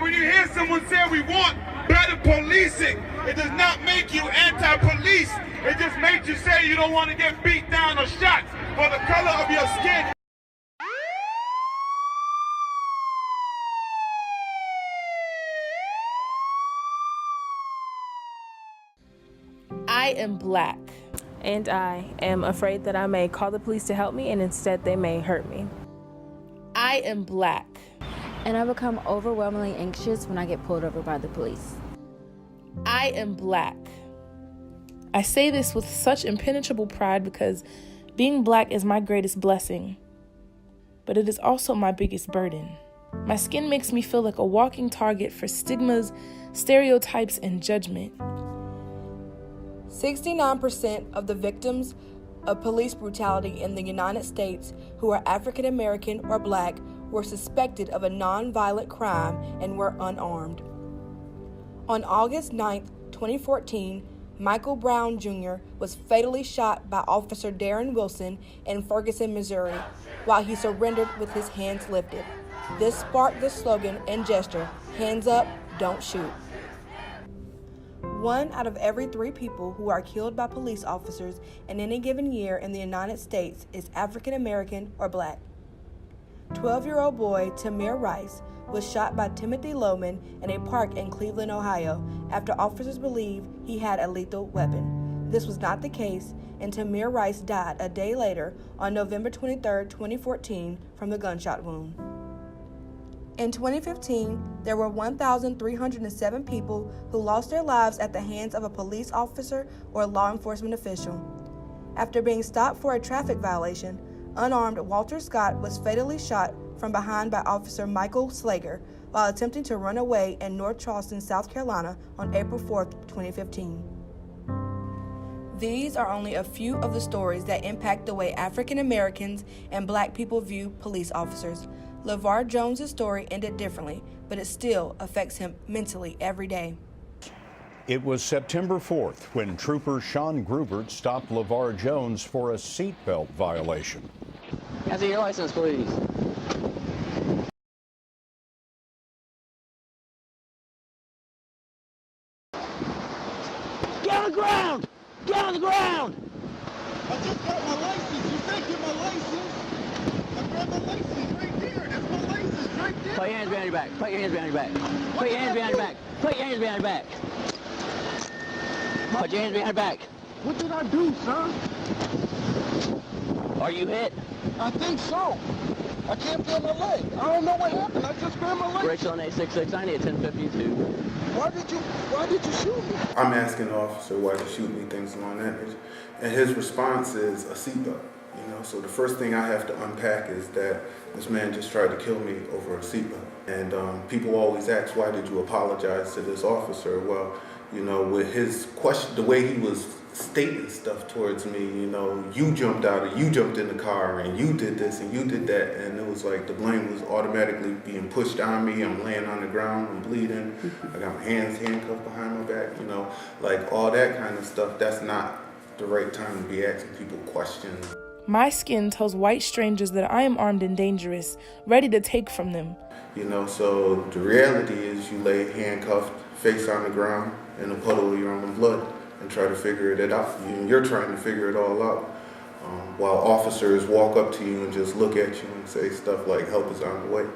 when you hear someone say we want better policing, it does not make you anti-police. It just makes you say you don't want to get beat down or shot for the color of your skin. I am black. And I am afraid that I may call the police to help me and instead they may hurt me. I am black. And I become overwhelmingly anxious when I get pulled over by the police. I am black. I say this with such impenetrable pride because being black is my greatest blessing, but it is also my biggest burden. My skin makes me feel like a walking target for stigmas, stereotypes, and judgment. 69% of the victims of police brutality in the United States who are African American or black were suspected of a non-violent crime and were unarmed. On August 9, 2014, Michael Brown Jr. was fatally shot by Officer Darren Wilson in Ferguson, Missouri, while he surrendered with his hands lifted. This sparked the slogan and gesture, "Hands up, don't shoot." 1 out of every 3 people who are killed by police officers in any given year in the United States is African American or black. 12-year-old boy Tamir Rice was shot by Timothy Loman in a park in Cleveland, Ohio, after officers believed he had a lethal weapon. This was not the case, and Tamir Rice died a day later on November 23, 2014, from the gunshot wound. In 2015, there were 1,307 people who lost their lives at the hands of a police officer or law enforcement official. After being stopped for a traffic violation, unarmed Walter Scott was fatally shot from behind by Officer Michael Slager while attempting to run away in North Charleston, South Carolina on April 4, 2015. These are only a few of the stories that impact the way African Americans and black people view police officers. LeVar Jones' story ended differently, but it still affects him mentally every day. It was September 4th when Trooper Sean Grubert stopped LeVar Jones for a seatbelt violation. Can I see your license, please? Get on the ground! Get on the ground! I just got my license. You said get my license. I grabbed my license right there. That's my license right there. Put your hands behind your back. Put your hands behind your back. Put your hands behind your back. Put your hands behind your back. Put your hands behind your back. What did I do, sir? Are you hit? I think so. I can't feel my leg. I don't know what happened. I just grabbed my leg. Rachel on 866, I need a 1052. Why did you shoot me? I'm asking the officer why he shoot me, things along that nature. And his response is a seatbelt. So the first thing I have to unpack is that this man just tried to kill me over a seatbelt. And people always ask, why did you apologize to this officer? Well, with his question, the way he was stating stuff towards me, you jumped out, or you jumped in the car, and you did this, and you did that, and it was like the blame was automatically being pushed on me. I'm laying on the ground, I'm bleeding, I got my hands handcuffed behind my back, like all that kind of stuff. That's not the right time to be asking people questions. My skin tells white strangers that I am armed and dangerous, ready to take from them. So the reality is you lay handcuffed, face on the ground, in a puddle of your own blood, and try to figure it out. You're trying to figure it all out, while officers walk up to you and just look at you and say stuff like, help is on the way.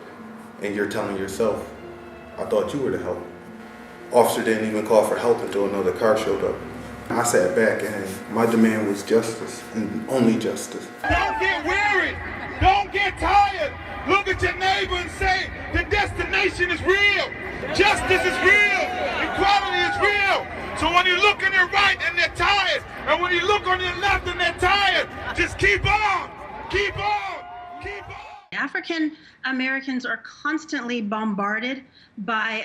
And you're telling yourself, I thought you were the help. Officer didn't even call for help until another car showed up. I sat back and my demand was justice, and only justice. Don't get weary. Don't get tired. Look at your neighbor and say, the destination is real. Justice is real. Equality is real. So when you look on your right and they're tired, and when you look on your left and they're tired, just keep on. Keep on. Keep on. African Americans are constantly bombarded by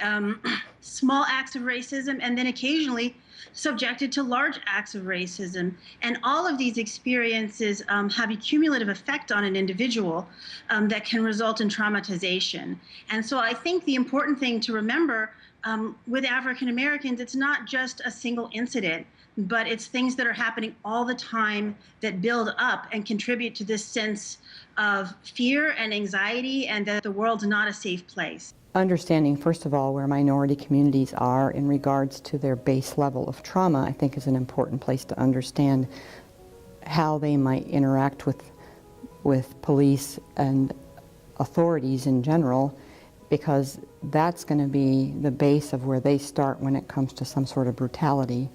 small acts of racism and then occasionally subjected to large acts of racism. And all of these experiences have a cumulative effect on an individual that can result in traumatization. And so I think the important thing to remember with African Americans, it's not just a single incident but it's things that are happening all the time that build up and contribute to this sense of fear and anxiety, and that the world's not a safe place. Understanding, first of all, where minority communities are in regards to their base level of trauma, I think is an important place to understand how they might interact with police and authorities in general, because that's going to be the base of where they start when it comes to some sort of brutality.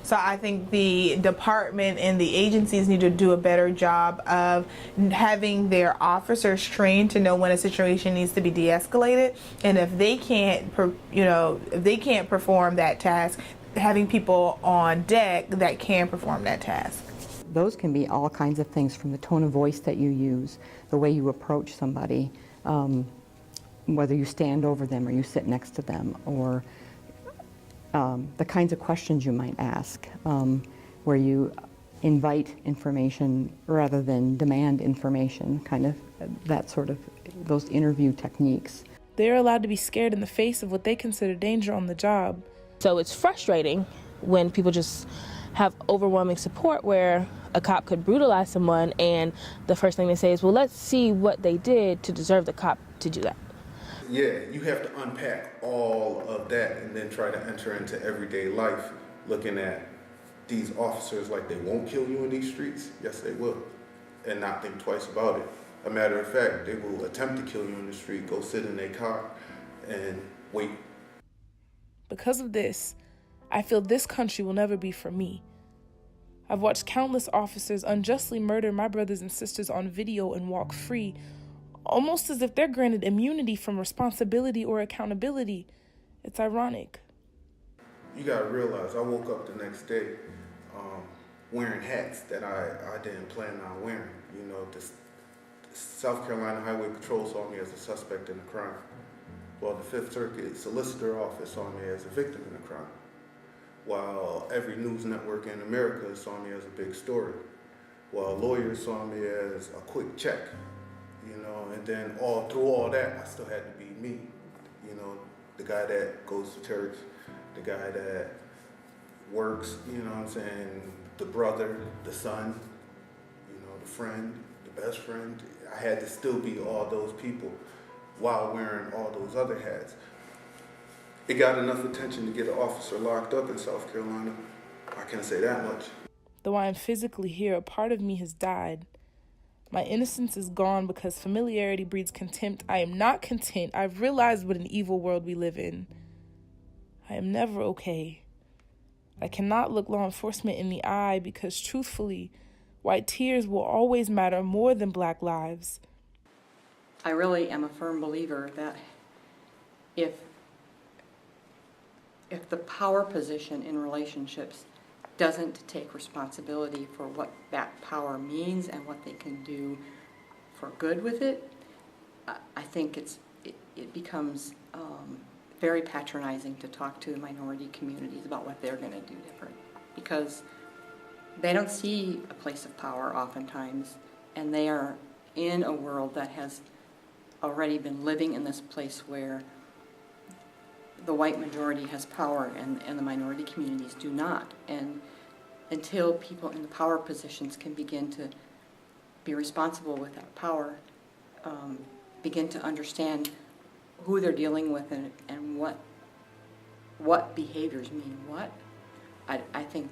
So I think the department and the agencies need to do a better job of having their officers trained to know when a situation needs to be de-escalated, and if they can't, if they can't perform that task, having people on deck that can perform that task. Those can be all kinds of things, from the tone of voice that you use, the way you approach somebody, whether you stand over them or you sit next to them, or the kinds of questions you might ask, where you invite information rather than demand information, kind of that sort of, those interview techniques. They're allowed to be scared in the face of what they consider danger on the job. So it's frustrating when people just have overwhelming support where a cop could brutalize someone and the first thing they say is, well, let's see what they did to deserve the cop to do that. Yeah, you have to unpack all of that and then try to enter into everyday life, looking at these officers like they won't kill you in these streets. Yes, they will, and not think twice about it. A matter of fact, they will attempt to kill you in the street, go sit in their car and wait. Because of this, I feel this country will never be for me. I've watched countless officers unjustly murder my brothers and sisters on video and walk free, almost as if they're granted immunity from responsibility or accountability. It's ironic. You gotta realize, I woke up the next day wearing hats that I didn't plan on wearing. You know, the South Carolina Highway Patrol saw me as a suspect in a crime, while the Fifth Circuit Solicitor Office saw me as a victim in a crime, while every news network in America saw me as a big story, while lawyers saw me as a quick check. You know, and then through all that, I still had to be me. You know, the guy that goes to church, the guy that works, you know what I'm saying, the brother, the son, you know, the friend, the best friend. I had to still be all those people while wearing all those other hats. It got enough attention to get an officer locked up in South Carolina. I can't say that much. Though I am physically here, a part of me has died. My innocence is gone because familiarity breeds contempt. I am not content. I've realized what an evil world we live in. I am never okay. I cannot look law enforcement in the eye because, truthfully, white tears will always matter more than black lives. I really am a firm believer that if the power position in relationships doesn't take responsibility for what that power means and what they can do for good with it, I think it becomes very patronizing to talk to the minority communities about what they're going to do different, because they don't see a place of power oftentimes, and they are in a world that has already been living in this place where the white majority has power and the minority communities do not. And until people in the power positions can begin to be responsible with that power, begin to understand who they're dealing with and what behaviors mean what, I think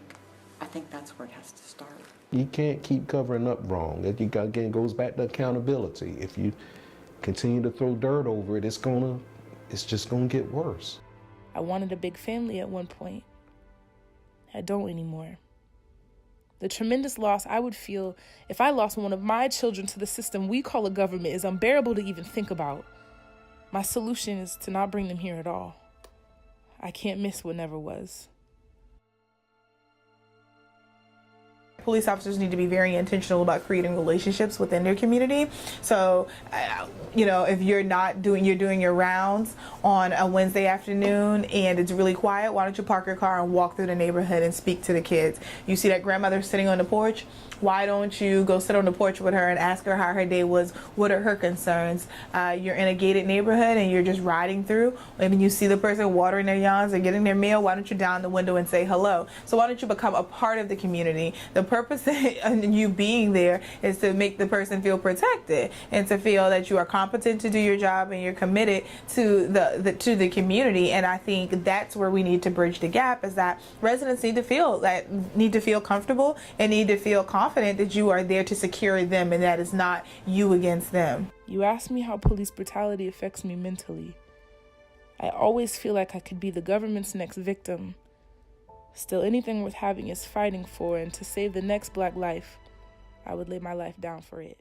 that's where it has to start. You can't keep covering up wrong. That again goes back to accountability. If you continue to throw dirt over it, it's just gonna get worse. I wanted a big family at one point. I don't anymore. The tremendous loss I would feel if I lost one of my children to the system we call a government is unbearable to even think about. My solution is to not bring them here at all. I can't miss what never was. police officers need to be very intentional about creating relationships within their community. So, if you're doing your rounds on a Wednesday afternoon and it's really quiet, why don't you park your car and walk through the neighborhood and speak to the kids? You see that grandmother sitting on the porch? Why don't you go sit on the porch with her and ask her how her day was? What are her concerns? You're in a gated neighborhood and you're just riding through, and you see the person watering their lawns or getting their meal. Why don't you down the window and say hello? So why don't you become a part of the community? The purpose of you being there is to make the person feel protected and to feel that you are competent to do your job and you're committed to the community. And I think that's where we need to bridge the gap, is that residents need to feel comfortable and need to feel confident that you are there to secure them and that is not you against them. You asked me how police brutality affects me mentally. I always feel like I could be the government's next victim. Still, anything worth having is fighting for, and to save the next Black life, I would lay my life down for it.